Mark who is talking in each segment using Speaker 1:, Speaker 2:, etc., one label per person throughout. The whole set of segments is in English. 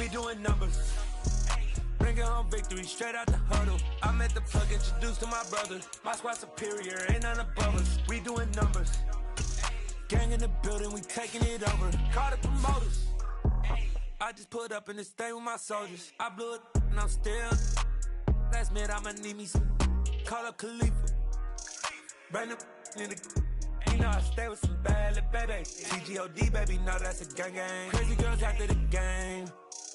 Speaker 1: We doing numbers. Bringing home victory straight out the huddle. I'm at the plug, introduced to my brother. My squad superior, ain't none above us. We doing numbers. Gang in the building, we taking it over. Call the promoters. I just put up in this thing with my soldiers. I blew it and I'm still. Last minute I'ma need me some. Call up Khalifa. Bring them in the. You know I stay with some bad little baby. TGOD baby, know that's a gang gang. Crazy girls after the game.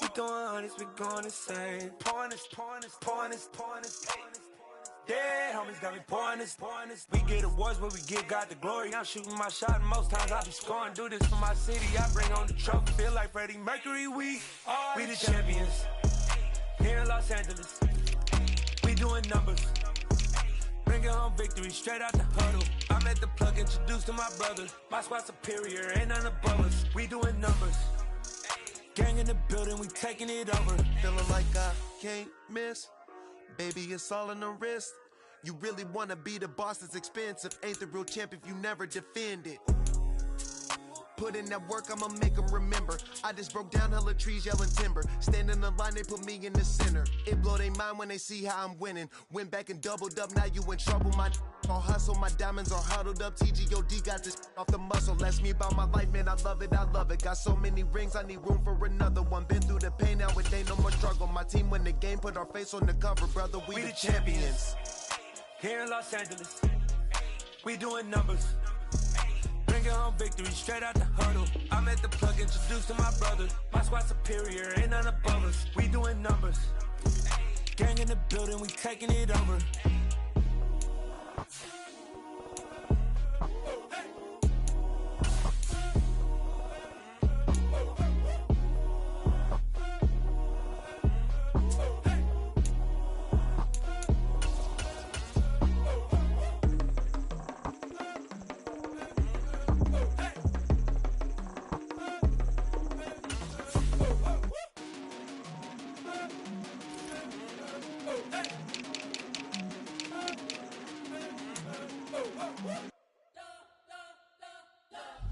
Speaker 1: We going honest, we going insane. Pouring this. Yeah, homies got me pouring this. We get awards, but we give God the glory. I'm shooting my shot, and most times I be scoring. Do this for my city, I bring on the trophy. Feel like Freddie Mercury, we the champions. Here in Los Angeles, we doing numbers. Bringing home victory straight out the huddle. I'm at the plug, introduced to my brother. My squad superior, ain't none above us. We doing numbers. Gang in the building, we taking it over.
Speaker 2: Feeling like I can't miss. Baby, it's all in the wrist. You really wanna be the boss, it's expensive. Ain't the real champ if you never defend it. Put in that work, I'ma make them remember. I just broke down hella trees, yelling timber. Stand in the line, they put me in the center. It blow their mind when they see how I'm winning. Went back and doubled up, now you in trouble. My all hustle, my diamonds are huddled up. TGOD got this off the muscle. Ask me about my life, man, I love it. Got so many rings, I need room for another one. Been through the pain, now it ain't no more struggle. My team win the game, put our face on the cover, brother. We the champions.
Speaker 1: Here in Los Angeles, we doing numbers. Bringing home victory straight out the huddle. I'm at the plug, introduced to my brother. My squad superior, ain't none above us. We doing numbers. Gang in the building, we taking it over.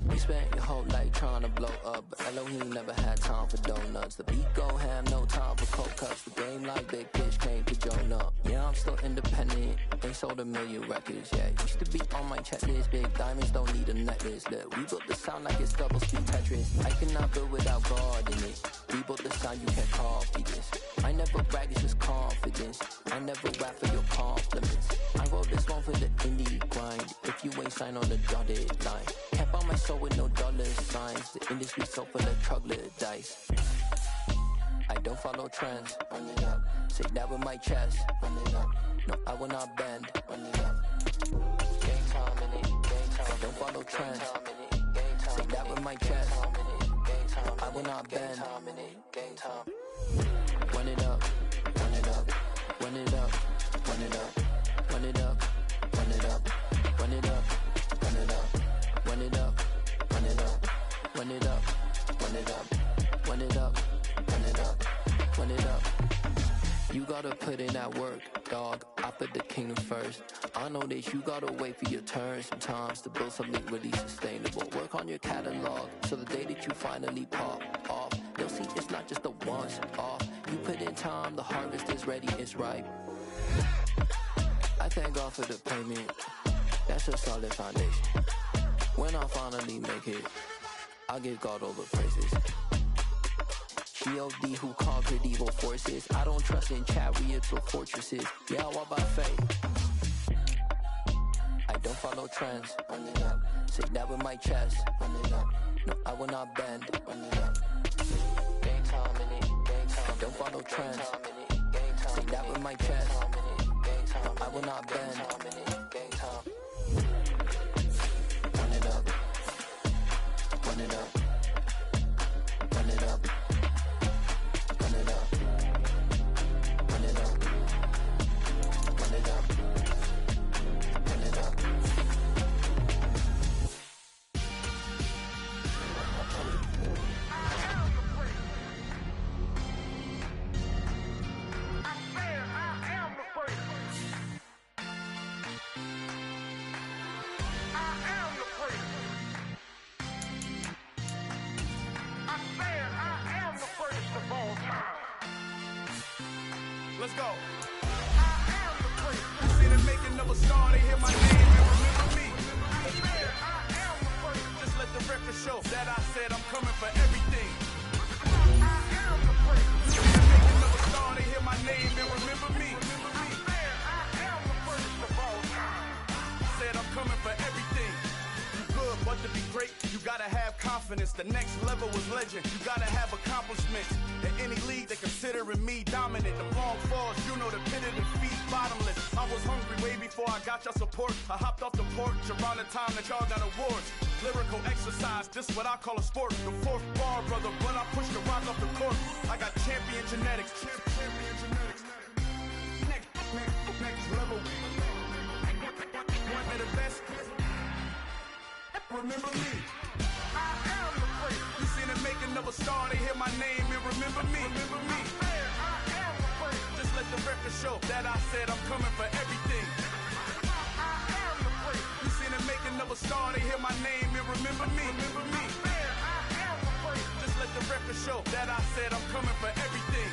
Speaker 3: You spent your whole life trying to blow up, but Elohim never had time for donuts. The beat go ham, no time for cold cuts. The game like big bitch came to Jonah. Yeah, I'm still independent, ain't sold a million records yet. Used to be on my checklist, big diamonds don't need a necklace. Look, we built the sound like it's double speed Tetris. I cannot build without God in it. We built the sound, you can't copy this. I never brag, it's just confidence. I never rap for your compliments. I wrote this one for the indie grind. If you ain't signed on the dotted line, can't buy my soul with no dollar signs. The industry so full of troglodytes. I don't follow trends. Run it up. Say that with my chest. Run it up. No, I will not bend. Run it up. Game time in it. Game time. I don't follow trends. Say that with my chest. I will not bend. Game time. Run it up. Run it up. Run it up. Run it up. Run it up. Run it up. Run it up. Run it up. Run it up. Run it up. Run it up. Run it up. Run it up. Run it up. Run it up. You gotta put in that work, dog. I put the kingdom first. I know that you gotta wait for your turn sometimes to build something really sustainable. Work on your catalog, so the day that you finally pop off, you'll see it's not just a once off. You put in time, the harvest is ready, it's ripe. I thank God for the payment. That's a solid foundation. When I finally make it, I'll give God all the praises. G.O.D. who conquered evil forces. I don't trust in chariots or fortresses. Yeah, I walk by faith. I don't follow trends. Run it up. Say that with my chest. Run it up. No, I will not bend. Run it up. Game time in it. Game time. I don't follow trends. Say that with my chest. I will not bend. Game time. Run it up. Run it up. Run it up. Run it up. Run it up. Run it up. Run it up.
Speaker 1: Let's go. You see them making of a star, they hear my name and remember me. Just let the record show that I said I'm coming for everything. You see them making of a star, they hear my name and remember me. Said I'm coming for everything. You good, but to be great, you gotta have confidence. The next level was legend. You gotta have accomplishments. In any league, they considering me dominant. The long falls, you know the pit of defeat, bottomless. I was hungry way before I got your support. I hopped off the porch around the time that y'all got awards. Lyrical exercise, this what I call a sport. The fourth bar, brother, when I push the rock off the court. I got champion genetics. Champion genetics. Next level. One of the best. Remember me. I am the great. You seen them making of a star, they hear my name and remember me. Remember me. I am the great. Just let the record show that I said I'm coming for everything. I am the great. You seen them making of a star, they hear my name and remember me. Remember me. I am the great. Just let the record show that I said I'm coming for everything.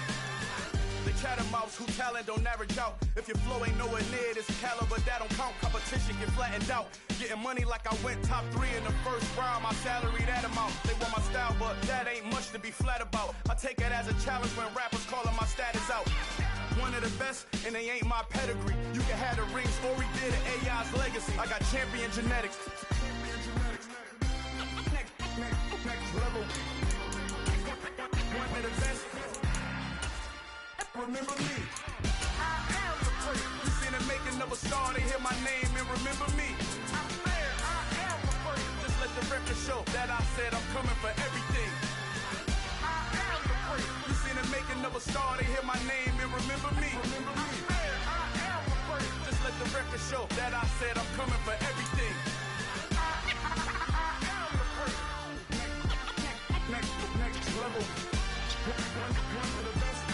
Speaker 1: The chattermouths who talent don't average out. If your flow ain't nowhere near this caliber, that don't count. Competition get flattened out. Getting money like I went top 3 in the first round. My salary that amount. They want my style, but that ain't much to be flat about. I take it as a challenge when rappers calling my status out. One of the best, and they ain't my pedigree. You can have the rings, or we did it, AI's legacy. I got champion genetics. Next level. One of the best. Remember me. I am the great. You seen them making of a star, they hear my name and remember me. I am the great. Just let the record show that I said I'm coming for everything. I am the great. You seen them making of a star, they hear my name and remember me. Remember me. I am the great. Just let the record show that I said I'm coming for everything. I am the great. Next level. One of the best.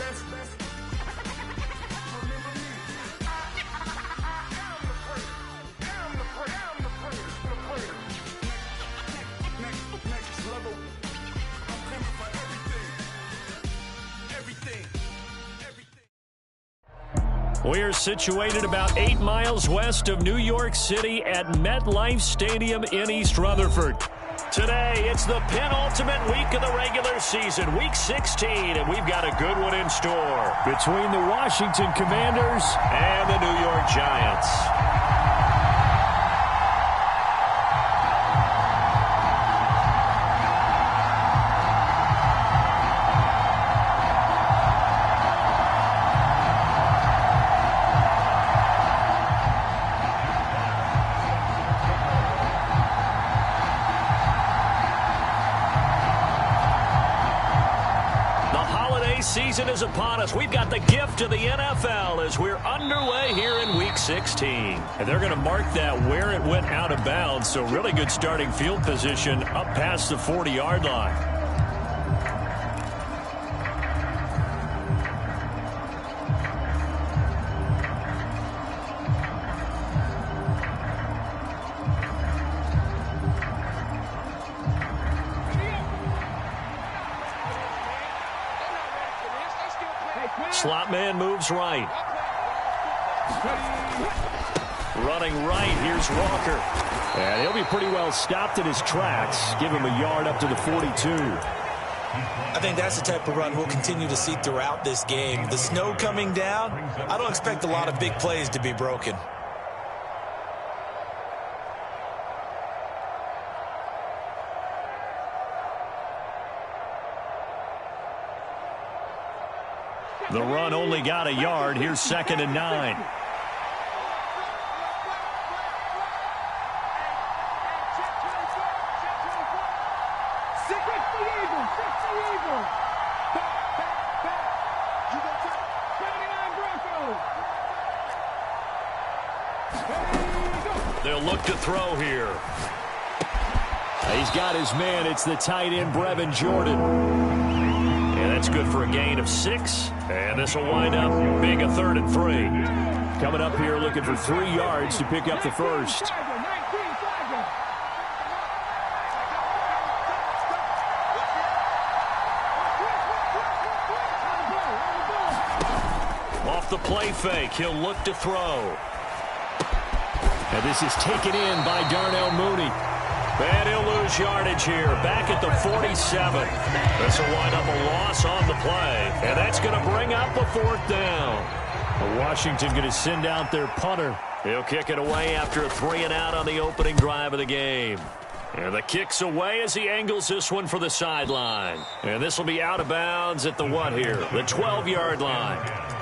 Speaker 4: We're situated about 8 miles west of New York City at MetLife Stadium in East Rutherford. Today, it's the penultimate week of the regular season, week 16, and we've got a good one in store between the Washington Commanders and the New York Giants. Season is upon us. We've got the gift of the NFL as we're underway here in Week 16. And they're going to mark that where it went out of bounds, so really good starting field position up past the 40-yard line. Slot man moves right. Running right, here's Walker. And he'll be pretty well stopped in his tracks. Give him a yard up to the 42.
Speaker 5: I think that's the type of run we'll continue to see throughout this game. The snow coming down, I don't expect a lot of big plays to be broken.
Speaker 4: The run only got a yard. Here's 2nd and 9. They'll look to throw here. He's got his man. It's the tight end, Brevin Jordan. And that's good for a gain of 6. And this will wind up being a 3rd and 3. Coming up here looking for 3 yards to pick up the first. Off Off the play fake, he'll look to throw. And this is taken in by Darnell Mooney. And he'll lose yardage here, back at the 47. This will wind up a loss on the play, and that's going to bring up a 4th down. Washington going to send out their punter. He'll kick it away after a 3-and-out on the opening drive of the game. And the kick's away as he angles this one for the sideline. And this will be out of bounds at the what here? The 12-yard line.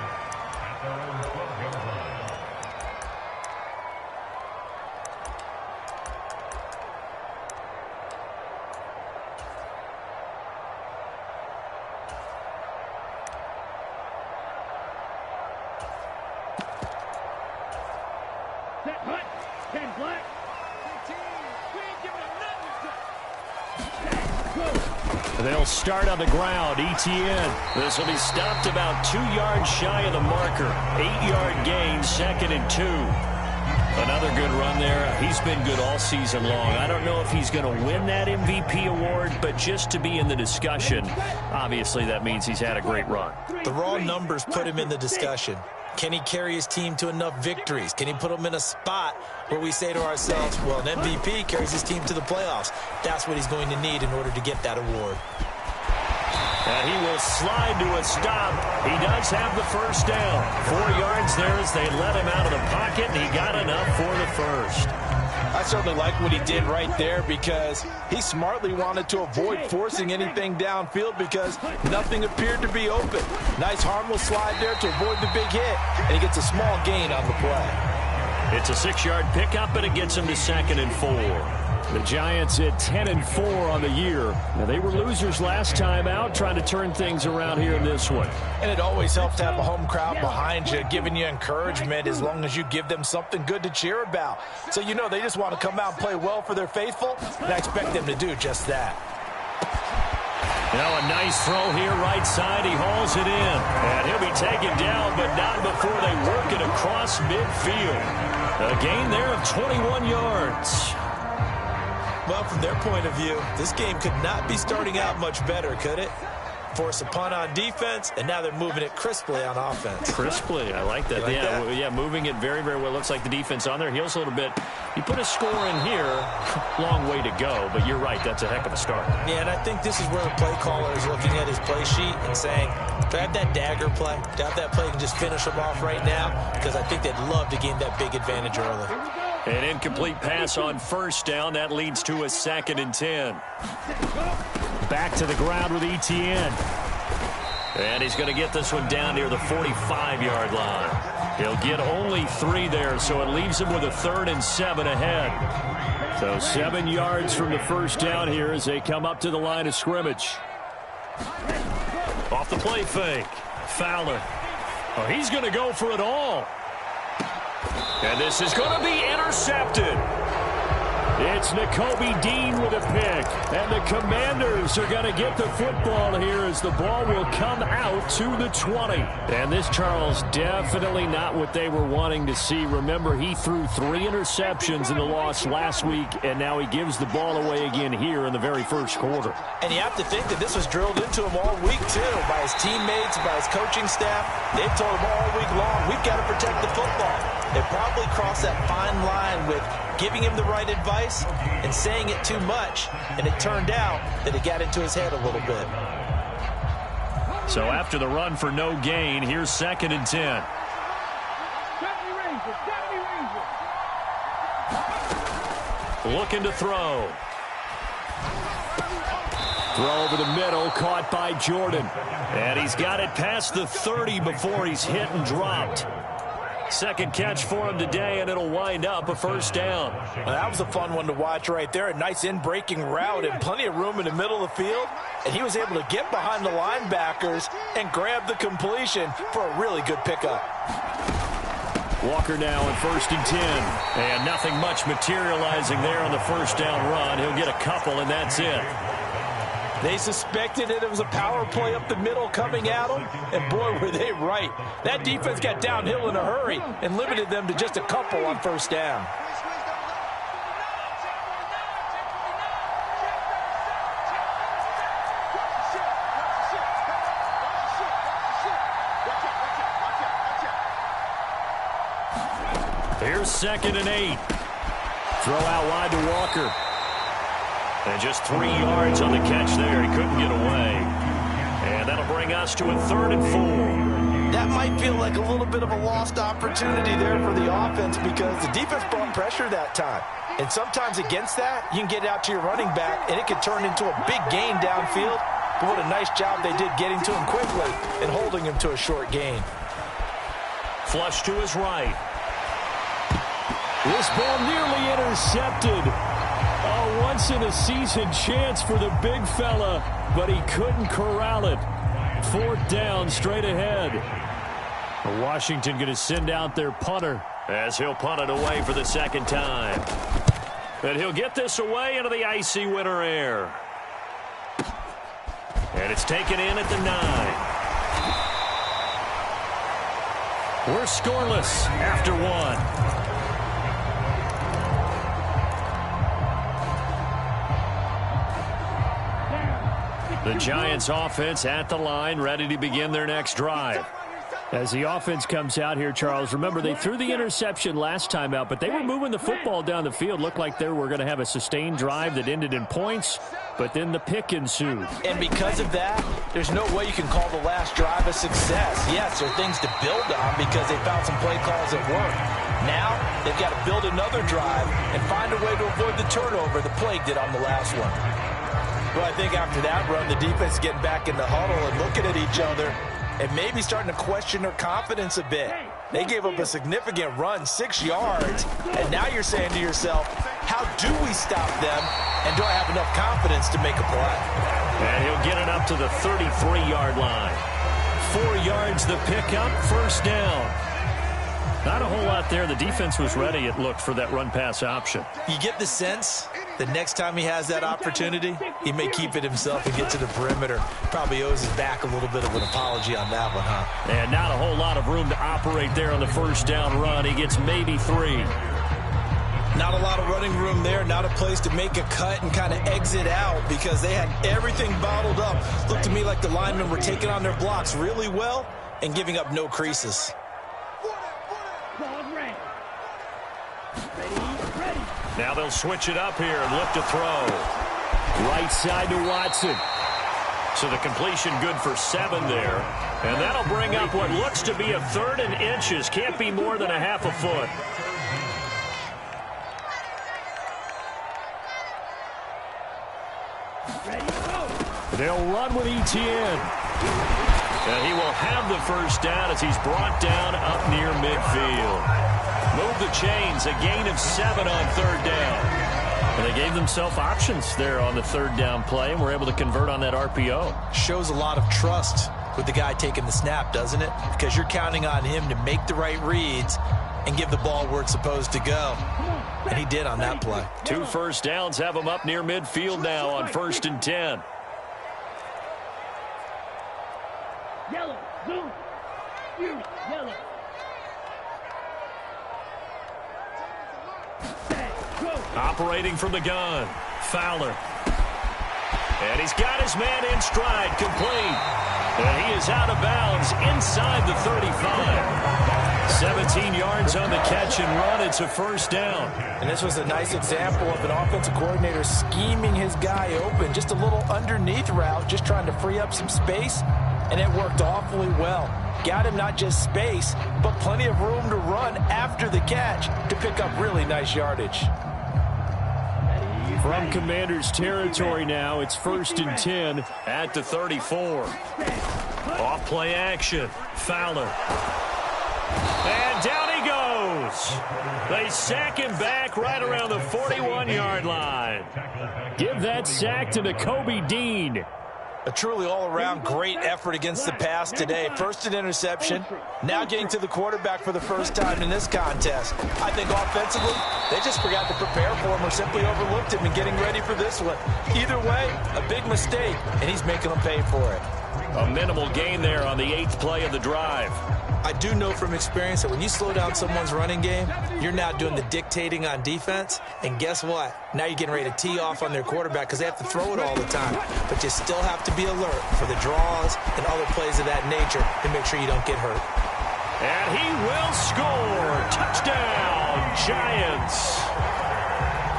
Speaker 4: They'll start on the ground. Etienne. This will be stopped about 2 yards shy of the marker. 8-yard gain, 2nd and 2. Another good run there. He's been good all season long. I don't know if he's going to win that MVP award, but just to be in the discussion, obviously that means he's had a great run.
Speaker 5: The raw numbers put him in the discussion. Can he carry his team to enough victories? Can he put them in a spot where we say to ourselves, well, an MVP carries his team to the playoffs. That's what he's going to need in order to get that award.
Speaker 4: And he will slide to a stop. He does have the first down. 4 yards there as they let him out of the pocket, and he got enough for the first.
Speaker 6: I certainly like what he did right there because he smartly wanted to avoid forcing anything downfield because nothing appeared to be open. Nice harmless slide there to avoid the big hit, and he gets a small gain on the play.
Speaker 4: It's a 6-yard pickup, and it gets him to 2nd and 4. The Giants at 10 and 4 on the year. Now, they were losers last time out, trying to turn things around here in this one.
Speaker 6: And it always helps to have a home crowd behind you, giving you encouragement as long as you give them something good to cheer about. So you know they just want to come out and play well for their faithful, and I expect them to do just that.
Speaker 4: Now a nice throw here right side. He hauls it in. And he'll be taken down, but not before they work it across midfield. A gain there of 21 yards.
Speaker 5: Well, from their point of view, this game could not be starting out much better, could it? Force a punt on defense, and now they're moving it crisply on offense.
Speaker 4: Crisply, I like that. Yeah, moving it very, very well. Looks like the defense on their heels a little bit. You put a score in here, long way to go, but you're right, that's a heck of a start.
Speaker 5: Yeah, and I think this is where the play caller is looking at his play sheet and saying, do I have that dagger play? Do I have that play and just finish them off right now? Because I think they'd love to gain that big advantage early.
Speaker 4: An incomplete pass on first down. That leads to a 2nd and 10. Back to the ground with Etienne. And he's going to get this one down near the 45-yard line. He'll get only 3 there, so it leaves him with a 3rd and 7 ahead. So 7 yards from the first down here as they come up to the line of scrimmage. Off the play fake. Fowler. Oh, he's going to go for it all. And this is going to be intercepted. It's Nakobe Dean with a pick. And the Commanders are going to get the football here as the ball will come out to the 20. And this, Charles, definitely not what they were wanting to see. Remember, he threw 3 interceptions in the loss last week, and now he gives the ball away again here in the very first quarter.
Speaker 6: And you have to think that this was drilled into him all week, too, by his teammates, by his coaching staff. They've told him all week long, we've got to protect the football. They probably crossed that fine line with giving him the right advice and saying it too much, and it turned out that it got into his head a little bit.
Speaker 4: So after the run for no gain, here's 2nd and 10. Looking to throw. Throw over the middle, caught by Jordan. And he's got it past the 30 before he's hit and dropped. Second catch for him today, and it'll wind up a first down.
Speaker 6: Well, that was a fun one to watch right there. A nice in-breaking route and plenty of room in the middle of the field. And he was able to get behind the linebackers and grab the completion for a really good pickup.
Speaker 4: Walker now in 1st and 10. And nothing much materializing there on the first down run. He'll get a couple, and that's it.
Speaker 6: They suspected it was a power play up the middle coming at them, and boy, were they right. That defense got downhill in a hurry and limited them to just a couple on first down.
Speaker 4: Here's 2nd and 8. Throw out wide to Walker. And just 3 yards on the catch there. He couldn't get away. And that'll bring us to a 3rd and 4.
Speaker 6: That might feel like a little bit of a lost opportunity there for the offense because the defense brought pressure that time. And sometimes against that, you can get out to your running back, and it could turn into a big gain downfield. But what a nice job they did getting to him quickly and holding him to a short gain.
Speaker 4: Flush to his right. This ball nearly intercepted. A once-in-a-season chance for the big fella, but he couldn't corral it. 4th down, straight ahead. Washington going to send out their punter as he'll punt it away for the 2nd time. And he'll get this away into the icy winter air. And it's taken in at the 9. We're scoreless after 1. The Giants offense at the line, ready to begin their next drive. As the offense comes out here, Charles, remember they threw the interception last time out, but they were moving the football down the field. Looked like they were going to have a sustained drive that ended in points, but then the pick ensued.
Speaker 6: And because of that, there's no way you can call the last drive a success. Yes, there are things to build on because they found some play calls that work. Now, they've got to build another drive and find a way to avoid the turnover the Plague did on the last one. Well, I think after that run, the defense is getting back in the huddle and looking at each other and maybe starting to question their confidence a bit. They gave up a significant run, 6 yards, and now you're saying to yourself, how do we stop them, and do I have enough confidence to make a play?
Speaker 4: And he'll get it up to the 33-yard line. 4 yards the pickup, 1st down. Not a whole lot there. The defense was ready, it looked, for that run-pass option.
Speaker 6: You get the sense the next time he has that opportunity, he may keep it himself and get to the perimeter. Probably owes his back a little bit of an apology on that one, huh?
Speaker 4: And not a whole lot of room to operate there on the 1st down run. He gets maybe 3.
Speaker 6: Not a lot of running room there, not a place to make a cut and kind of exit out because they had everything bottled up. Looked to me like the linemen were taking on their blocks really well and giving up no creases.
Speaker 4: Now they'll switch it up here and look to throw. Right side to Watson. So the completion good for 7 there. And that'll bring up what looks to be a 3rd and inches. Can't be more than a half a foot. They'll run with Etienne. And he will have the 1st down as he's brought down up near midfield. Move the chains, a gain of 7 on 3rd down. And they gave themselves options there on the 3rd down play and were able to convert on that RPO.
Speaker 6: Shows a lot of trust with the guy taking the snap, doesn't it? Because you're counting on him to make the right reads and give the ball where it's supposed to go. And he did on that play.
Speaker 4: 2 1st downs have him up near midfield now on 1st and 10.
Speaker 7: Yellow, zoom, you, yellow.
Speaker 4: Operating from the gun, Fowler. And he's got his man in stride, complete. And he is out of bounds inside the 35. 17 yards on the catch and run. It's a 1st down.
Speaker 6: And this was a nice example of an offensive coordinator scheming his guy open. Just a little underneath route, just trying to free up some space. And it worked awfully well. Got him not just space, but plenty of room to run after the catch to pick up really nice yardage.
Speaker 4: From Commander's territory now, it's 1st and 10 at the 34. Off play action, Fowler. And down he goes. They sack him back right around the 41-yard line. Give that sack to Nakobe Dean.
Speaker 6: A truly all-around great effort against the pass today. First an interception, now getting to the quarterback for the 1st time in this contest. I think offensively, they just forgot to prepare for him or simply overlooked him in getting ready for this one. Either way, a big mistake, and he's making them pay for it.
Speaker 4: A minimal gain there on the 8th play of the drive.
Speaker 6: I do know from experience that when you slow down someone's running game, you're now doing the dictating on defense. And guess what? Now you're getting ready to tee off on their quarterback because they have to throw it all the time. But you still have to be alert for the draws and other plays of that nature to make sure you don't get hurt.
Speaker 4: And he will score. Touchdown, Giants.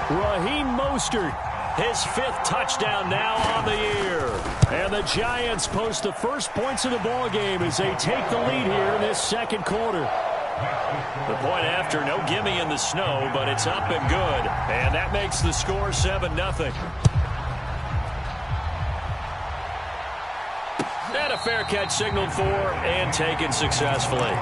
Speaker 4: Raheem Mostert, his 5th touchdown now on the year. And the Giants post the first points of the ball game as they take the lead here in this second quarter. The point after, no gimme in the snow, but it's up and good. And that makes the score 7-0. And a fair catch signaled for and taken successfully.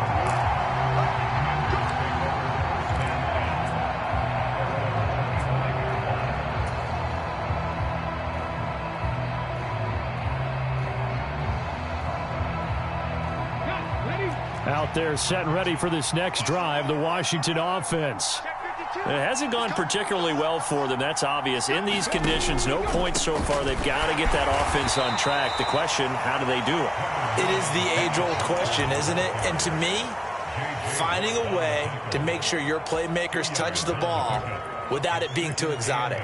Speaker 4: Out there set and ready for this next drive, the Washington offense. It hasn't gone particularly well for them. That's obvious. In these conditions, no points so far. They've got to get that offense on track. The question, how do they do it?
Speaker 5: It is the age-old question, isn't it? And to me, finding a way to make sure your playmakers touch the ball without it being too exotic.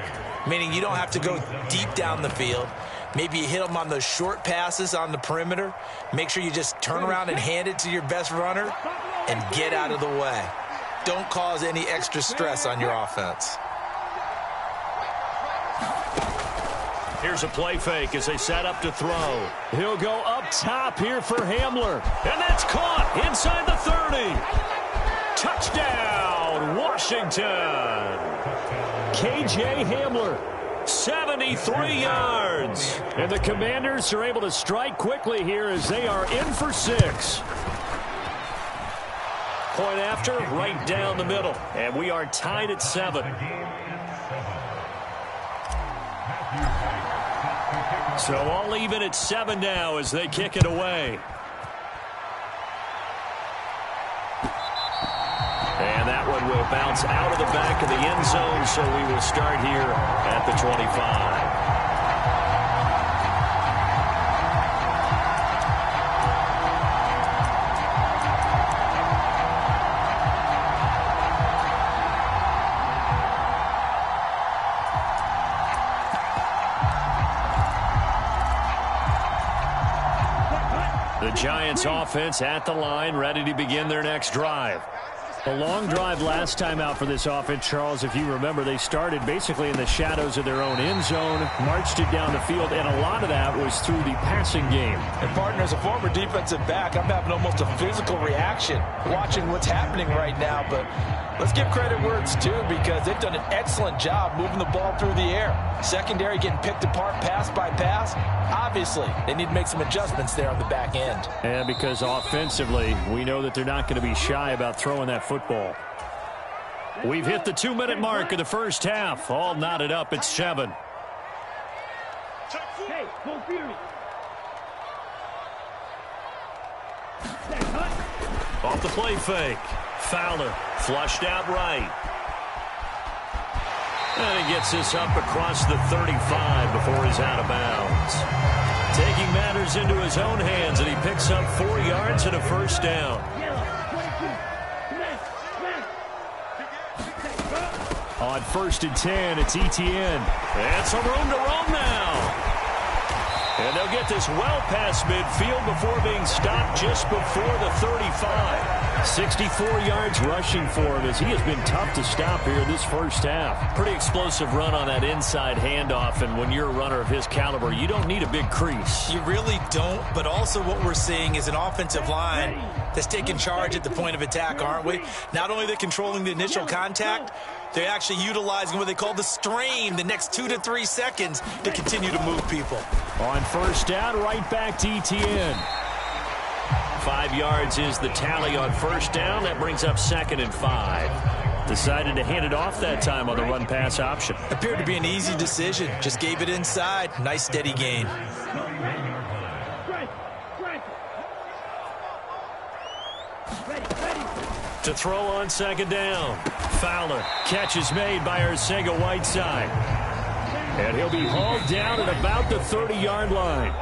Speaker 5: Meaning you don't have to go deep down the field. Maybe you hit them on those short passes on the perimeter. Make sure you just turn around and hand it to your best runner and get out of the way. Don't cause any extra stress on your offense.
Speaker 4: Here's a play fake as they set up to throw. He'll go up top here for Hamler. And that's caught inside the 30. Touchdown, Washington. KJ Hamler. 73 yards. And the Commanders are able to strike quickly here as they are in for 6. Point after, right down the middle. And we are tied at 7. So all even at 7 now as they kick it away. And that one will bounce out of the back of the end zone, so we will start here at the 25. The Giants offense at the line, ready to begin their next drive. A long drive last time out for this offense, Charles. If you remember, they started basically in the shadows of their own end zone, marched it down the field, and a lot of that was through the passing game.
Speaker 5: And, partner, as a former defensive back, I'm having almost a physical reaction watching what's happening right now. But let's give credit where it's due because they've done an excellent job moving the ball through the air. Secondary getting picked apart pass by pass. Obviously, they need to make some adjustments there on the back end.
Speaker 4: And because offensively, we know that they're not going to be shy about throwing that football. We've hit the 2-minute mark of the first half. All knotted up at 7.
Speaker 7: Hey, go Fury.
Speaker 4: Off the play fake. Fowler flushed out right. And he gets this up across the 35 before he's out of bounds. Taking matters into his own hands, and he picks up 4 yards and a first down. On 1st and 10, it's Etienne. And some room to roam now. And they'll get this well past midfield before being stopped just before the 35. 64 yards rushing for him as he has been tough to stop here this first half. Pretty explosive run on that inside handoff, and when you're a runner of his caliber, you don't need a big crease.
Speaker 5: You really don't, but also what we're seeing is an offensive line that's taking charge at the point of attack, aren't we? Not only are they controlling the initial contact, they're actually utilizing what they call the strain the next 2 to 3 seconds to continue to move people.
Speaker 4: On first down, right back to Etienne. 5 yards is the tally on first down. That brings up 2nd and 5. Decided to hand it off that time on the run-pass option.
Speaker 5: Appeared to be an easy decision. Just gave it inside. Nice, steady gain.
Speaker 4: To throw on 2nd down. Fowler. Catch is made by Arcega-Whiteside. And he'll be hauled down at about the 30-yard line.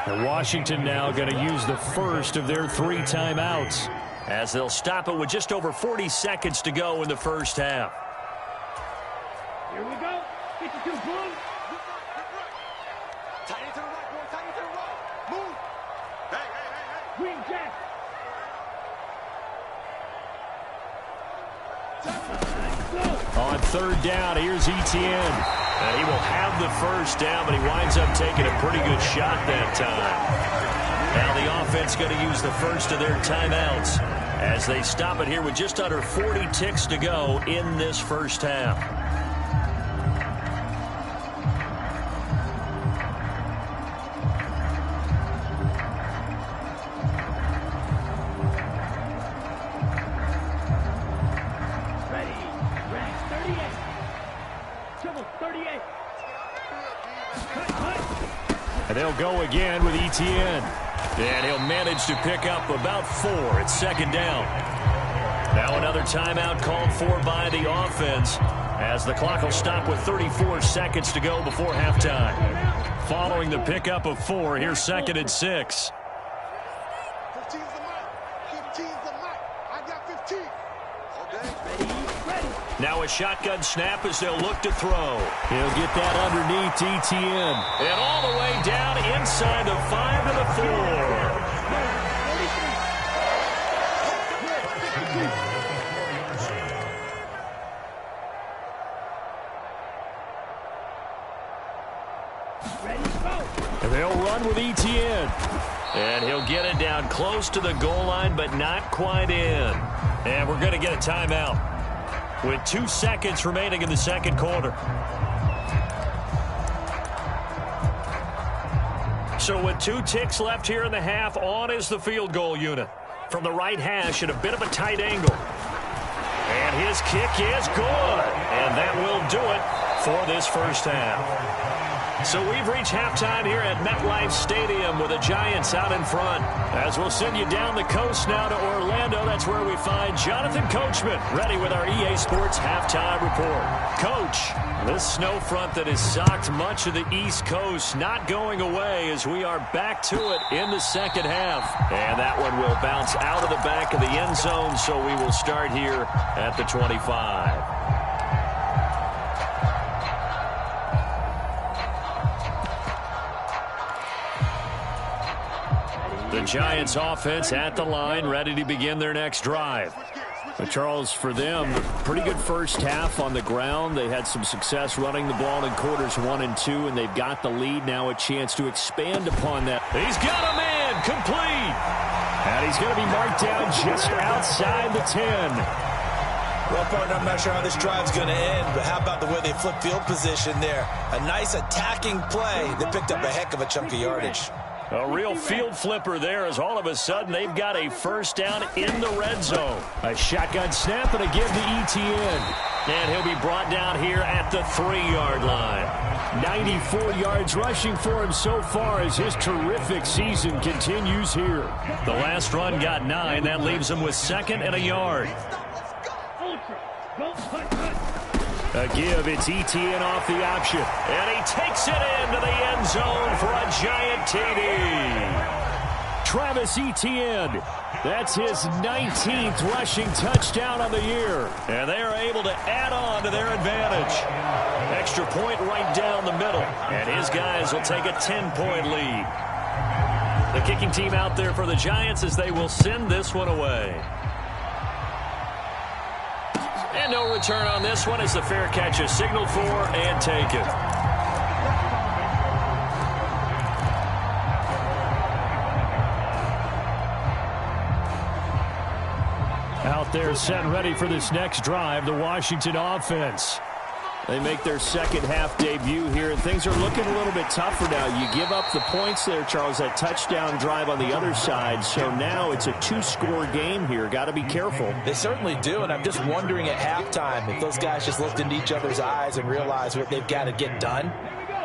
Speaker 4: And Washington now going to use the first of their 3 timeouts as they'll stop it with just over 40 seconds to go in the first half.
Speaker 7: Here we go. 52 boom.
Speaker 2: Tight end to the right, boy. Tight end to the right. Move. Hey.
Speaker 7: Green Jack.
Speaker 4: On third down, here's Etienne. And he will have the first down, but he winds up taking a pretty good shot that time. Now the offense going to use the first of their timeouts as they stop it here with just under 40 ticks to go in this first half. And they'll go again with Etienne. And he'll manage to pick up about 4. It's second down. Now another timeout called for by the offense as the clock will stop with 34 seconds to go before halftime. Following the pickup of 4, here's second and 6.
Speaker 8: 15's the mic. 15's the mic. I got 15. Okay. Ready.
Speaker 4: Now a shotgun snap as they'll look to throw. He'll get that underneath Etienne. And all the way down inside the 5 to the 4. And they'll run with Etienne. And he'll get it down close to the goal line, but not quite in. And we're going to get a timeout with 2 seconds remaining in the second quarter. So with 2 ticks left here in the half, on is the field goal unit. From the right hash at a bit of a tight angle. And his kick is good. And that will do it for this first half. So we've reached halftime here at MetLife Stadium with the Giants out in front. As we'll send you down the coast now to Orlando, that's where we find Jonathan Coachman ready with our EA Sports halftime report. Coach, this snow front that has socked much of the East Coast not going away as we are back to it in the second half. And that one will bounce out of the back of the end zone, so we will start here at the 25. The Giants offense at the line, ready to begin their next drive. But Charles, for them, pretty good first half on the ground. They had some success running the ball in quarters 1 and 2, and they've got the lead. Now a chance to expand upon that. He's got a man complete. And he's going to be marked down just outside the 10.
Speaker 5: Well, partner, I'm not sure how this drive's going to end, but how about the way they flip field position there? A nice attacking play. They picked up a heck of a chunk of yardage.
Speaker 4: A real field flipper there as all of a sudden they've got a first down in the red zone. A shotgun snap and a give to Etienne. And he'll be brought down here at the 3-yard line. 94 yards rushing for him so far as his terrific season continues here. The last run got 9. That leaves him with 2nd and a yard. A give, it's Etienne off the option. And he takes it into the end zone for a giant TD. Travis Etienne, that's his 19th rushing touchdown of the year. And they are able to add on to their advantage. Extra point right down the middle. And his guys will take a 10-point lead. The kicking team out there for the Giants as they will send this one away. And no return on this one as the fair catch is signaled for and taken. Out there set and ready for this next drive, the Washington offense. They make their second half debut here, and things are looking a little bit tougher now. You give up the points there, Charles, that touchdown drive on the other side. So now it's a 2-score game here. Got to be careful.
Speaker 5: They certainly do, and I'm just wondering at halftime if those guys just looked into each other's eyes and realized what they've got to get done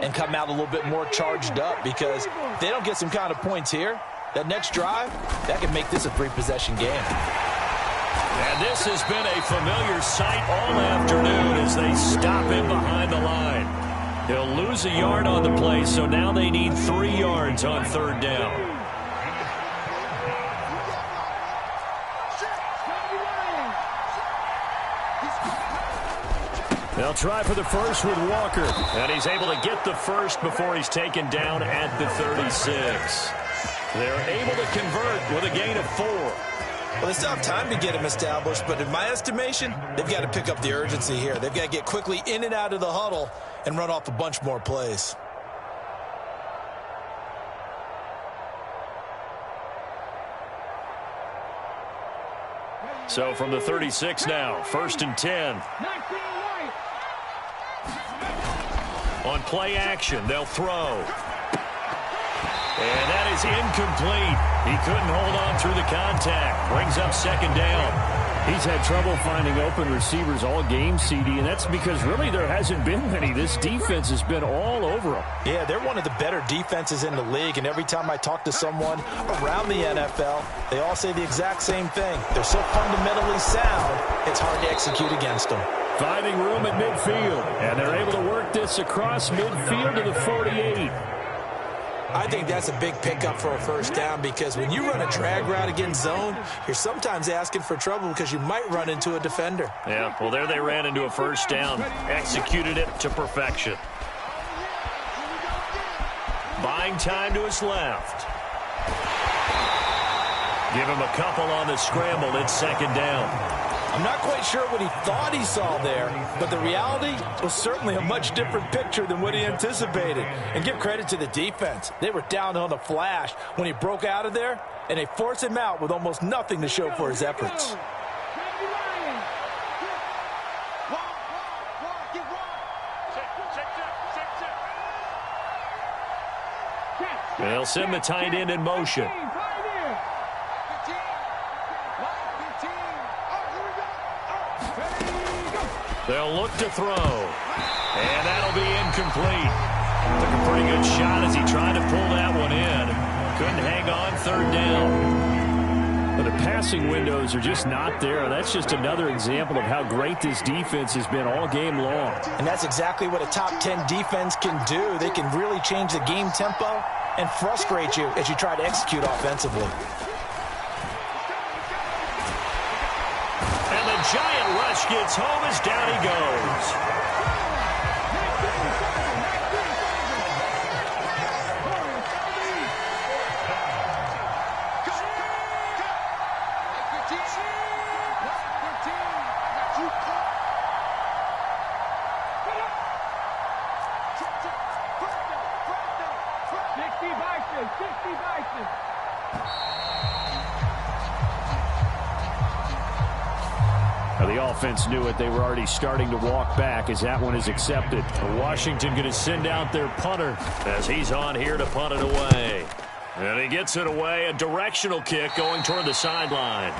Speaker 5: and come out a little bit more charged up, because if they don't get some kind of points here, that next drive, that can make this a 3-possession game.
Speaker 4: And this has been a familiar sight all afternoon as they stop him behind the line. He'll lose a yard on the play, so now they need 3 yards on third down. They'll try for the first with Walker, and he's able to get the first before he's taken down at the 36. They're able to convert with a gain of 4.
Speaker 5: Well, they still have time to get him established, but in my estimation, they've got to pick up the urgency here. They've got to get quickly in and out of the huddle and run off a bunch more plays.
Speaker 4: So from the 36 now, 1st and 10. On play action, they'll throw. And that is incomplete. He couldn't hold on through the contact. Brings up 2nd down. He's had trouble finding open receivers all game, CD, and that's because really there hasn't been many. This defense has been all over him.
Speaker 5: Yeah, they're one of the better defenses in the league, and every time I talk to someone around the NFL, they all say the exact same thing. They're so fundamentally sound, it's hard to execute against them.
Speaker 4: Finding room at midfield, and they're able to work this across midfield to the 48.
Speaker 5: I think that's a big pickup for a 1st down because when you run a drag route against zone, you're sometimes asking for trouble because you might run into a defender.
Speaker 4: Yeah, well, there they ran into a 1st down. Executed it to perfection. Buying time to his left. Give him a couple on the scramble. It's 2nd down.
Speaker 5: I'm not quite sure what he thought he saw there, but the reality was certainly a much different picture than what he anticipated. And give credit to the defense. They were down on the flash when he broke out of there, and they forced him out with almost nothing to show for his efforts.
Speaker 4: They'll send the tight end in motion. They'll look to throw. And that'll be incomplete. Took a pretty good shot as he tried to pull that one in. Couldn't hang on 3rd down. But the passing windows are just not there. That's just another example of how great this defense has been all game long.
Speaker 5: And that's exactly what a top 10 defense can do. They can really change the game tempo and frustrate you as you try to execute offensively.
Speaker 4: And the giant rush gets home as down he goes. The offense knew it. They were already starting to walk back as that one is accepted. Washington going to send out their punter as he's on here to punt it away. And he gets it away. A directional kick going toward the sideline.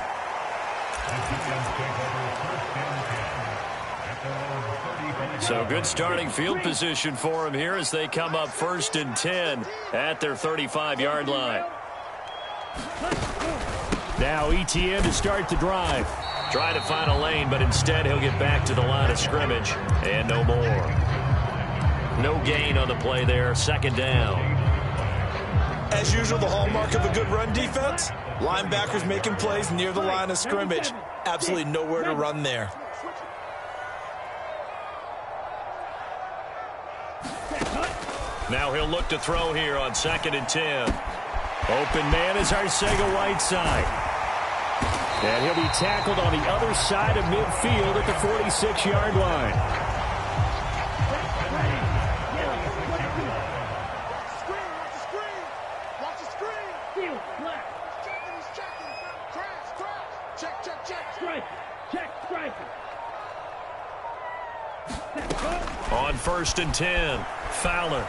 Speaker 4: So good starting field position for him here as they come up 1st and 10 at their 35-yard line. Now ETN to start the drive. Try to find a lane, but instead he'll get back to the line of scrimmage. And no more. No gain on the play there. 2nd down.
Speaker 5: As usual, the hallmark of a good run defense, linebackers making plays near the line of scrimmage. Absolutely nowhere to run there.
Speaker 4: Now he'll look to throw here on 2nd and 10. Open man is Arcega-Whiteside. And he'll be tackled on the other side of midfield at the 46-yard line.
Speaker 8: Watch the screen. Field flat. He's checking. Crash. Check. Strike. Check.
Speaker 4: On 1st and 10, Fowler.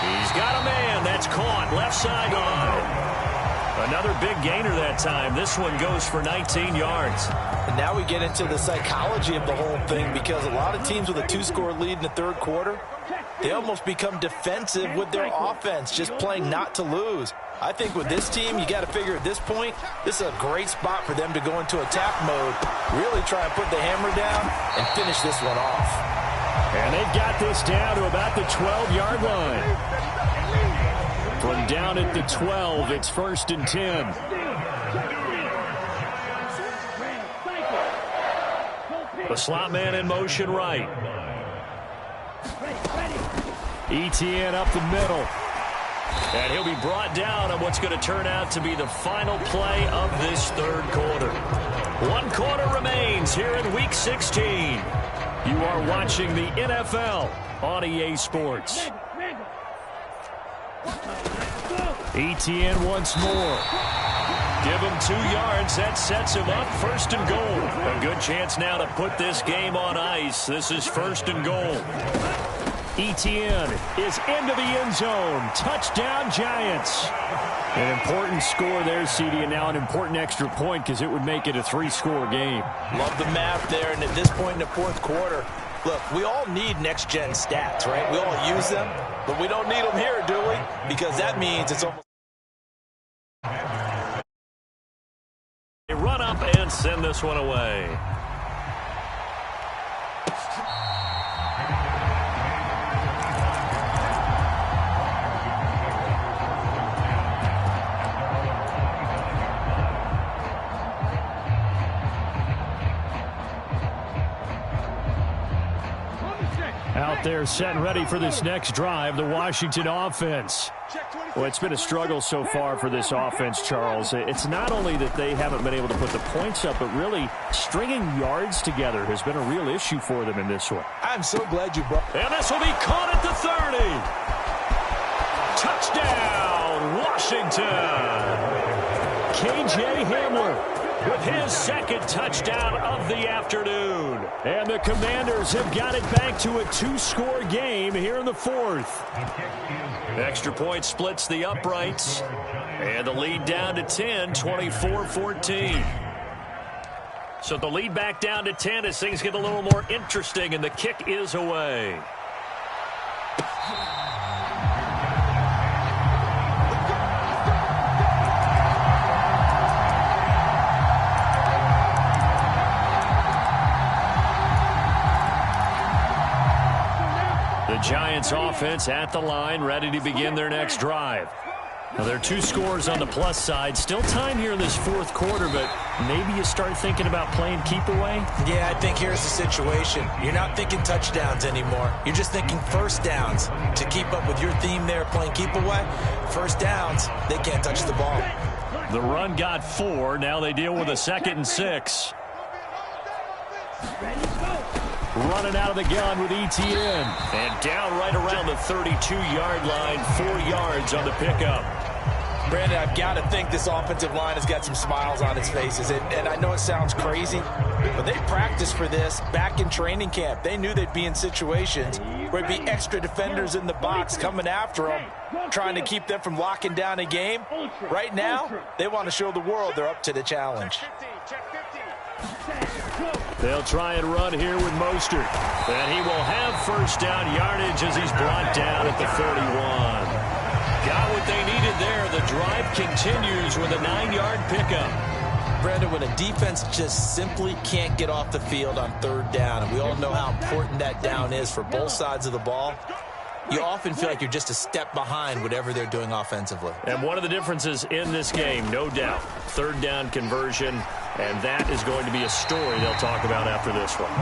Speaker 4: He's got a man. That's caught. Left sideline. Another big gainer that time. This one goes for 19 yards.
Speaker 5: And now we get into the psychology of the whole thing because a lot of teams with a 2-score lead in the 3rd quarter, they almost become defensive with their offense, just playing not to lose. I think with this team, you got to figure at this point, this is a great spot for them to go into attack mode, really try and put the hammer down and finish this one off.
Speaker 4: And they've got this down to about the 12-yard line. From down at the 12, it's 1st and 10. The slot man in motion right. ETN up the middle. And he'll be brought down on what's going to turn out to be the final play of this third quarter. 1 quarter remains here in Week 16. You are watching the NFL on EA Sports. Etienne once more. Give him 2 yards. That sets him up 1st and goal. A good chance now to put this game on ice. This is 1st and goal. Etienne is into the end zone. Touchdown, Giants. An important score there, CD, and now an important extra point because it would make it a 3-score game.
Speaker 6: Love the math there, and at this point in the 4th quarter, look, we all need next-gen stats, right? We all use them, but we don't need them here, do we? Because that means it's almost...
Speaker 4: They run up and send this one away. Out there set and ready for this next drive, the Washington offense. Well, it's been a struggle so far for this offense, Charles. It's not only that they haven't been able to put the points up, but really stringing yards together has been a real issue for them in this one.
Speaker 6: I'm so glad you brought...
Speaker 4: And this will be caught at the 30. Touchdown, Washington. KJ Hamler with his 2nd touchdown of the afternoon. And the Commanders have got it back to a 2-score game here in the 4th. Extra point splits the uprights. And the lead down to 10, 24-14. So the lead back down to 10 as things get a little more interesting, and the kick is away. The Giants offense at the line, ready to begin their next drive. Now, there are 2 scores on the plus side. Still time here in this 4th quarter, but maybe you start thinking about playing keep away?
Speaker 6: Yeah, I think here's the situation. You're not thinking touchdowns anymore. You're just thinking first downs. To keep up with your theme there, playing keep away, first downs, they can't touch the ball.
Speaker 4: The run got 4. Now they deal with a 2nd and 6. Running out of the gun with Etienne. And down right around the 32-yard line, 4 yards on the pickup.
Speaker 6: Brandon, I've got to think this offensive line has got some smiles on its faces. And I know it sounds crazy, but they practiced for this back in training camp. They knew they'd be in situations where there'd be extra defenders in the box coming after them, trying to keep them from locking down a game. Right now, they want to show the world they're up to the challenge.
Speaker 4: They'll try and run here with Mostert. And he will have first down yardage as he's brought down at the 31. Got what they needed there. The drive continues with a 9-yard pickup.
Speaker 6: Brandon, when a defense just simply can't get off the field on 3rd down, and we all know how important that down is for both sides of the ball, you often feel like you're just a step behind whatever they're doing offensively.
Speaker 4: And one of the differences in this game, no doubt, 3rd down conversion, and that is going to be a story they'll talk about after this one.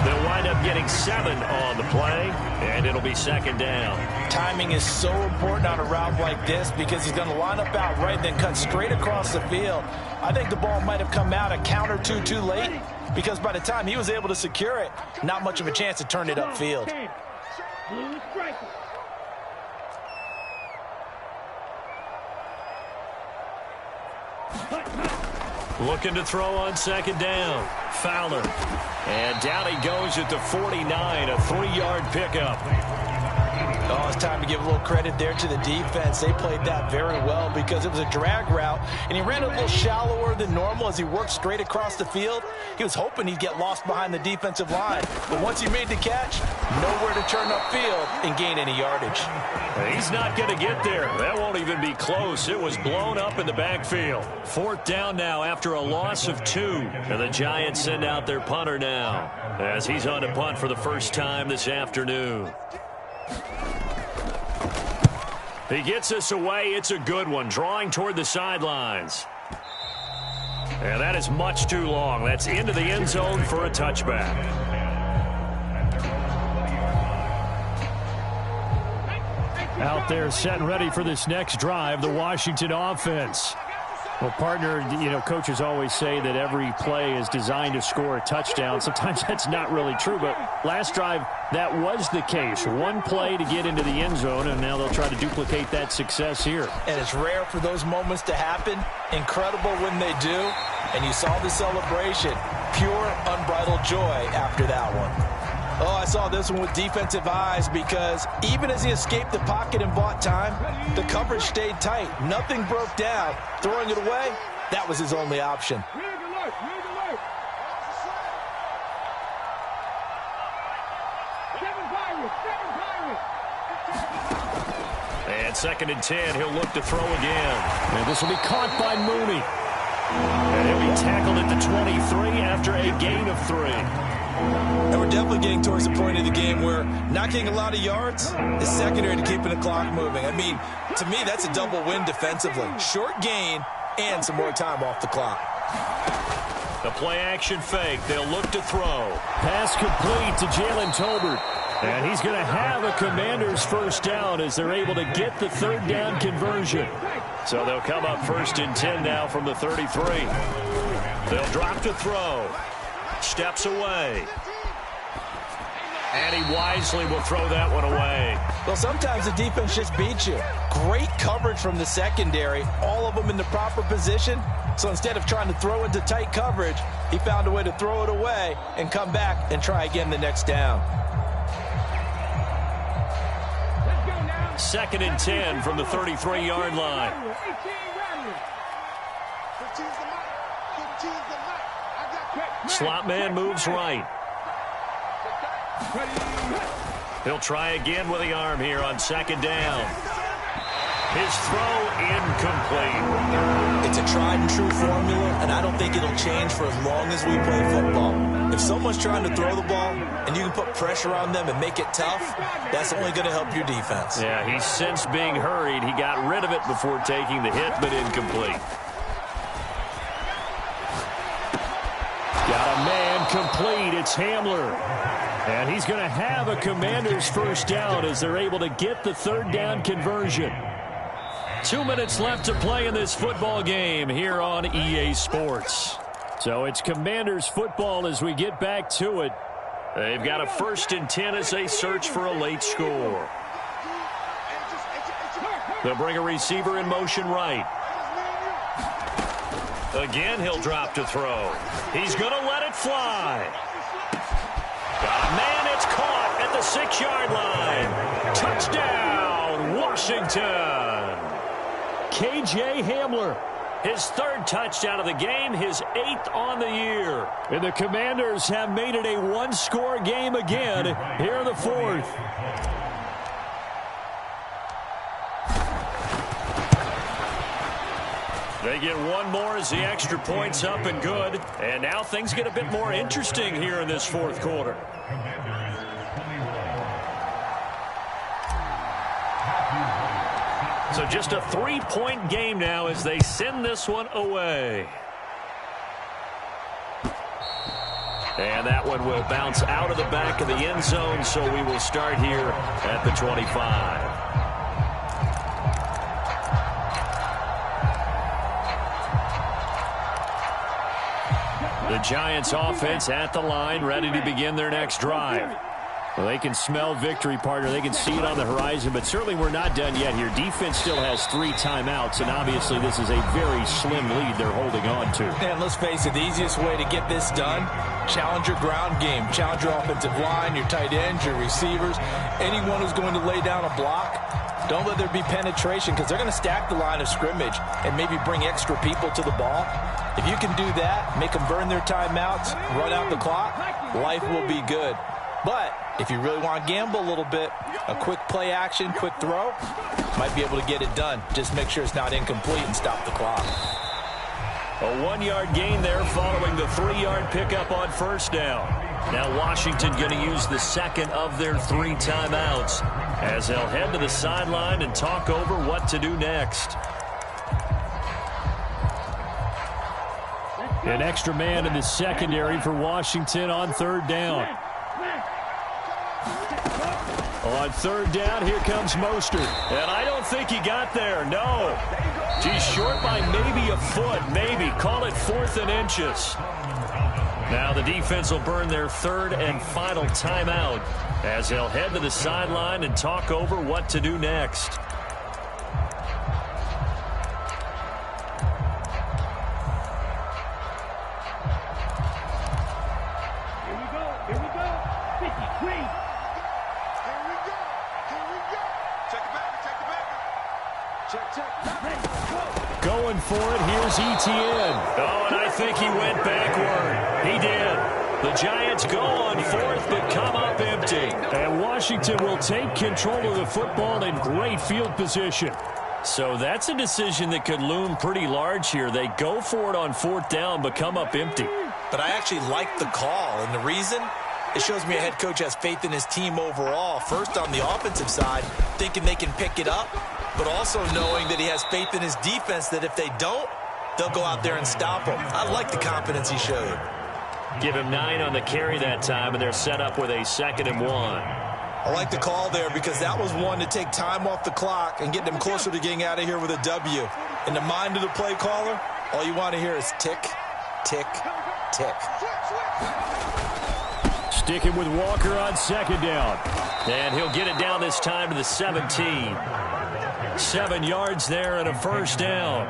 Speaker 4: They'll wind up getting 7 on the play, and it'll be 2nd down.
Speaker 6: Timing is so important on a route like this because he's going to line up out right and then cut straight across the field. I think the ball might have come out a count or two too late because by the time he was able to secure it, not much of a chance to turn it upfield.
Speaker 4: Looking to throw on 2nd down. Fowler. And down he goes at the 49, a 3-yard pickup.
Speaker 6: Oh, it's time to give a little credit there to the defense. They played that very well because it was a drag route, and he ran a little shallower than normal as he worked straight across the field. He was hoping he'd get lost behind the defensive line, but once he made the catch, nowhere to turn upfield and gain any yardage.
Speaker 4: He's not going to get there. That won't even be close. It was blown up in the backfield. 4th down now after a loss of 2, and the Giants send out their punter now as he's on to punt for the first time this afternoon. He gets us away. It's a good one. Drawing toward the sidelines. And that is much too long. That's into the end zone for a touchback. out there set and ready for this next drive, the Washington offense. Well, partner, coaches always say that every play is designed to score a touchdown. Sometimes that's not really true, but last drive, that was the case. One play to get into the end zone, and now they'll try to duplicate that success here.
Speaker 5: And it's rare for those moments to happen. Incredible when they do. And you saw the celebration. Pure, unbridled joy after that one. Oh, I saw this one with defensive eyes because even as he escaped the pocket and bought time, the coverage stayed tight. Nothing broke down. Throwing it away, that was his only option.
Speaker 4: And 2nd and 10, he'll look to throw again. And this will be caught by Mooney. And he'll be tackled at the 23 after a gain of 3.
Speaker 5: And we're definitely getting towards the point of the game where not getting a lot of yards is secondary to keeping the clock moving. I mean, to me, that's a double win defensively. Short gain and some more time off the clock.
Speaker 4: The play-action fake. They'll look to throw. Pass complete to Jalen Tolbert. And he's going to have a Commanders first down as they're able to get the 3rd down conversion. So they'll come up 1st and 10 now from the 33. They'll drop to throw. Steps away. And he wisely will throw that one away.
Speaker 5: Well, sometimes the defense just beats you. Great coverage from the secondary. All of them in the proper position. So instead of trying to throw into tight coverage, he found a way to throw it away and come back and try again the next down.
Speaker 4: 2nd and 10 from the 33-yard line. Slot man moves right. He'll try again with the arm here on 2nd down. His throw incomplete.
Speaker 5: It's a tried and true formula, and I don't think it'll change for as long as we play football. If someone's trying to throw the ball and you can put pressure on them and make it tough, that's only going to help your defense.
Speaker 4: Yeah, he's since being hurried. He got rid of it before taking the hit, but incomplete. Got a man complete. It's Hamler. And he's going to have a Commanders first down as they're able to get the 3rd down conversion. 2 minutes left to play in this football game here on EA Sports. So it's Commanders football as we get back to it. They've got a 1st and 10 as they search for a late score. They'll bring a receiver in motion right. Again, he'll drop to throw. He's going to let it fly. Got a man, it's caught at the 6-yard line. Touchdown, Washington. KJ Hamler, his 3rd touchdown of the game, his 8th on the year. And the Commanders have made it a 1-score game again here in the 4th. They get one more as the extra point's up and good. And now things get a bit more interesting here in this 4th quarter. So just a 3-point game now as they send this one away. And that one will bounce out of the back of the end zone, so we will start here at the 25. The Giants offense at the line, ready to begin their next drive. Well, they can smell victory, partner. They can see it on the horizon, but certainly we're not done yet here. Defense still has 3 timeouts, and obviously this is a very slim lead they're holding on to.
Speaker 5: And let's face it, the easiest way to get this done, challenge your ground game. Challenge your offensive line, your tight ends, your receivers, anyone who's going to lay down a block. Don't let there be penetration because they're going to stack the line of scrimmage and maybe bring extra people to the ball. If you can do that, make them burn their timeouts, run out the clock, life will be good. But if you really want to gamble a little bit, a quick play action, quick throw, might be able to get it done. Just make sure it's not incomplete and stop the clock.
Speaker 4: A 1-yard gain there following the 3-yard pickup on 1st down. Now Washington going to use the 2nd of their 3 timeouts as they'll head to the sideline and talk over what to do next. An extra man in the secondary for Washington on 3rd down. On third down, here comes Mostert. And I don't think he got there, no. He's short by maybe a foot, maybe. Call it 4th and inches. Now the defense will burn their 3rd and final timeout as they'll head to the sideline and talk over what to do next. Going for it, here's Etienne. Oh, and I think he went backward. He did. The Giants go on 4th, but come up empty. And Washington will take control of the football in great field position. So that's a decision that could loom pretty large here. They go for it on 4th down, but come up empty.
Speaker 5: But I actually like the call, and the reason? It shows me a head coach has faith in his team overall. First, on the offensive side, thinking they can pick it up, but also knowing that he has faith in his defense that if they don't, they'll go out there and stop him. I like the confidence he showed.
Speaker 4: Give him 9 on the carry that time, and they're set up with a 2nd and 1.
Speaker 5: I like the call there because that was one to take time off the clock and get them closer to getting out of here with a W. In the mind of the play caller, all you want to hear is tick, tick, tick.
Speaker 4: Sticking with Walker on 2nd down. And he'll get it down this time to the 17. 7 yards there and a 1st down.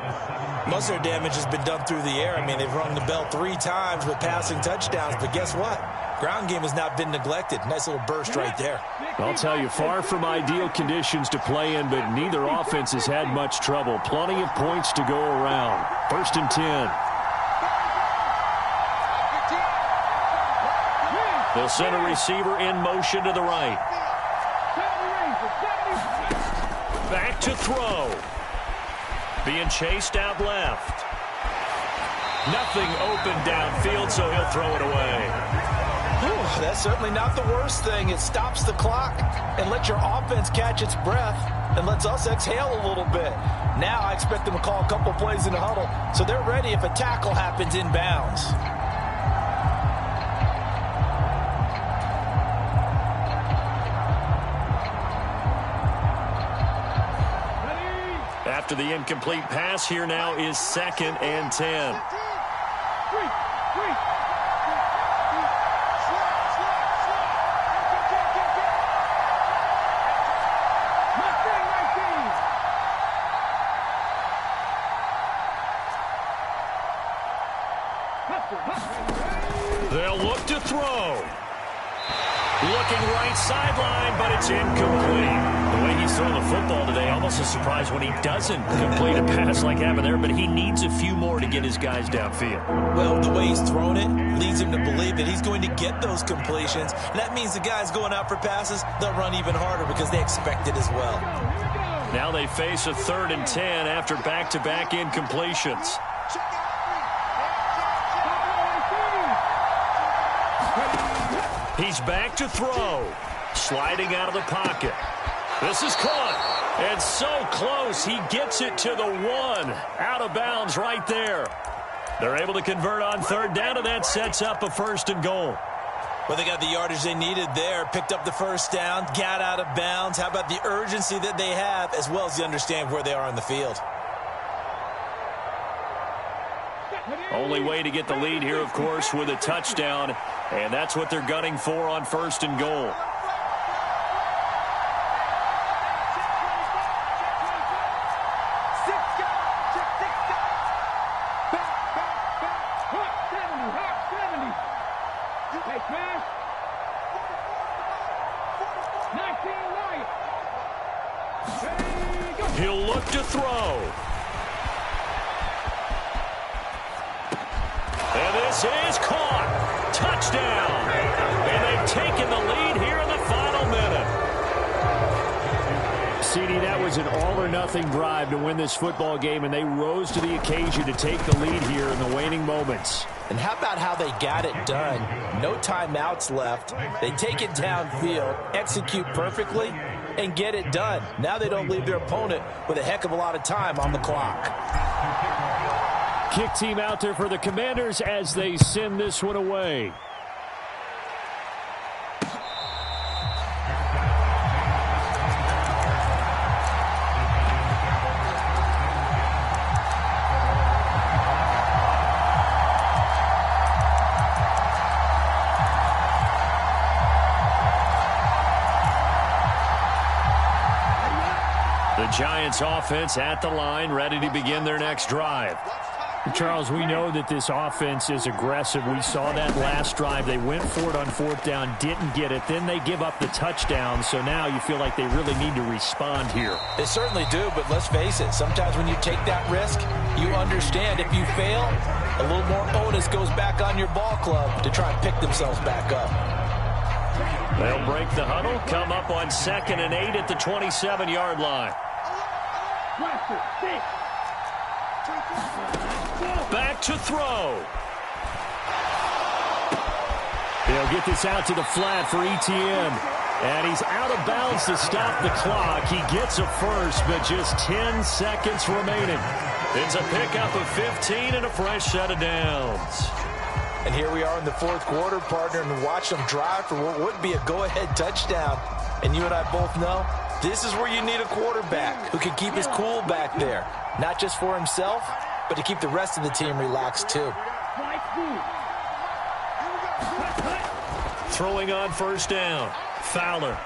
Speaker 5: Most of their damage has been done through the air. I mean, they've rung the bell 3 times with passing touchdowns, but guess what? Ground game has not been neglected. Nice little burst right there.
Speaker 4: I'll tell you, far from ideal conditions to play in, but neither offense has had much trouble. Plenty of points to go around. 1st and 10. They'll send a receiver in motion to the right. Back to throw. Being chased out left. Nothing open downfield, so he'll throw it away.
Speaker 5: Whew, that's certainly not the worst thing. It stops the clock and lets your offense catch its breath and lets us exhale a little bit. Now I expect them to call a couple plays in the huddle, so they're ready if a tackle happens inbounds.
Speaker 4: After the incomplete pass, here now is 2nd and 10. They'll look to throw. Looking right sideline, but it's incomplete. The way he's throwing the football today, almost a surprise when he doesn't complete a pass like happened there, but he needs a few more to get his guys downfield.
Speaker 5: Well, the way he's thrown it leads him to believe that he's going to get those completions, and that means the guys going out for passes, they'll run even harder because they expect it as well.
Speaker 4: Now they face a 3rd and 10 after back-to-back incompletions. He's back to throw. Sliding out of the pocket. This is caught. And so close. He gets it to the 1. Out of bounds right there. They're able to convert on 3rd down, and that sets up a 1st and goal.
Speaker 5: Well, they got the yardage they needed there. Picked up the 1st down. Got out of bounds. How about the urgency that they have, as well as you understand where they are on the field.
Speaker 4: Only way to get the lead here, of course, with a touchdown. And that's what they're gunning for on 1st and goal. He'll look to throw. And this is caught. Touchdown. And they've taken the lead here in the final minute. CD, that was an all-or-nothing drive to win this football game, and they rose to the occasion to take the lead here in the waning moments.
Speaker 5: And how about how they got it done? No timeouts left. They take it downfield, execute perfectly, and get it done. Now they don't leave their opponent with a heck of a lot of time on the clock.
Speaker 4: Kick team out there for the Commanders as they send this one away. Giants offense at the line, ready to begin their next drive.
Speaker 9: Charles, we know that this offense is aggressive. We saw that last drive. They went for it on fourth down, didn't get it. Then they give up the touchdown. So now you feel like they really need to respond here.
Speaker 5: They certainly do, but let's face it. Sometimes when you take that risk, you understand if you fail, a little more onus goes back on your ball club to try and pick themselves back up.
Speaker 4: They'll break the huddle, come up on 2nd and 8 at the 27-yard line. Back to throw.
Speaker 9: They'll get this out to the flat for Etienne. And he's out of bounds to stop the clock. He gets a first, but just 10 seconds remaining.
Speaker 4: It's a pickup of 15 and a fresh set of downs.
Speaker 5: And here we are in the fourth quarter, partner, and watch them drive for what would be a go-ahead touchdown. And you and I both know this is where you need a quarterback who can keep his cool back there. Not just for himself, but to keep the rest of the team relaxed too.
Speaker 4: Throwing on first down. Fowler.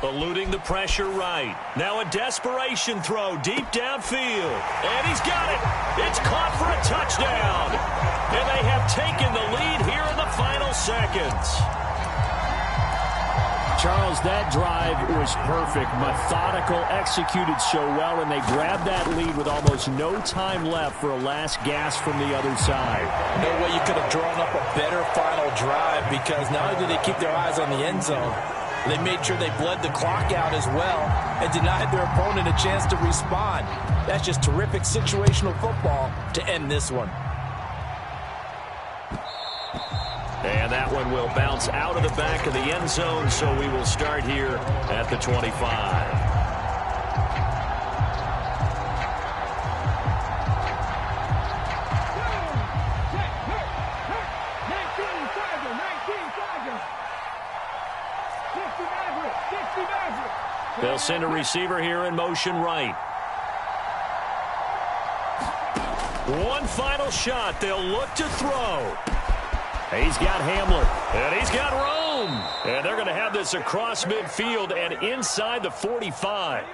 Speaker 4: Eluding the pressure right. Now a desperation throw deep downfield. And he's got it. It's caught for a touchdown. And they have taken the lead here in the final seconds.
Speaker 9: Charles, that drive was perfect. Methodical, executed so well, and they grabbed that lead with almost no time left for a last gasp from the other side.
Speaker 5: No way you could have drawn up a better final drive, because not only did they keep their eyes on the end zone, they made sure they bled the clock out as well and denied their opponent a chance to respond. That's just terrific situational football to end this one.
Speaker 4: And that one will bounce out of the back of the end zone, so we will start here at the 25. They'll send a receiver here in motion right. One final shot. They'll look to throw.
Speaker 9: He's got Hamler.
Speaker 4: And he's got Rome. And they're going to have this across midfield and inside the 45.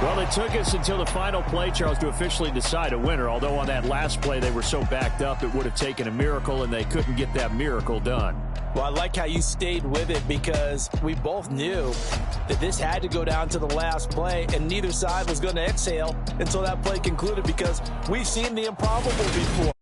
Speaker 9: Well, it took us until the final play, Charles, to officially decide a winner. Although on that last play they were so backed up it would have taken a miracle, and they couldn't get that miracle done.
Speaker 5: Well, I like how you stayed with it, because we both knew that this had to go down to the last play, and neither side was going to exhale until that play concluded, because we've seen the improbable before.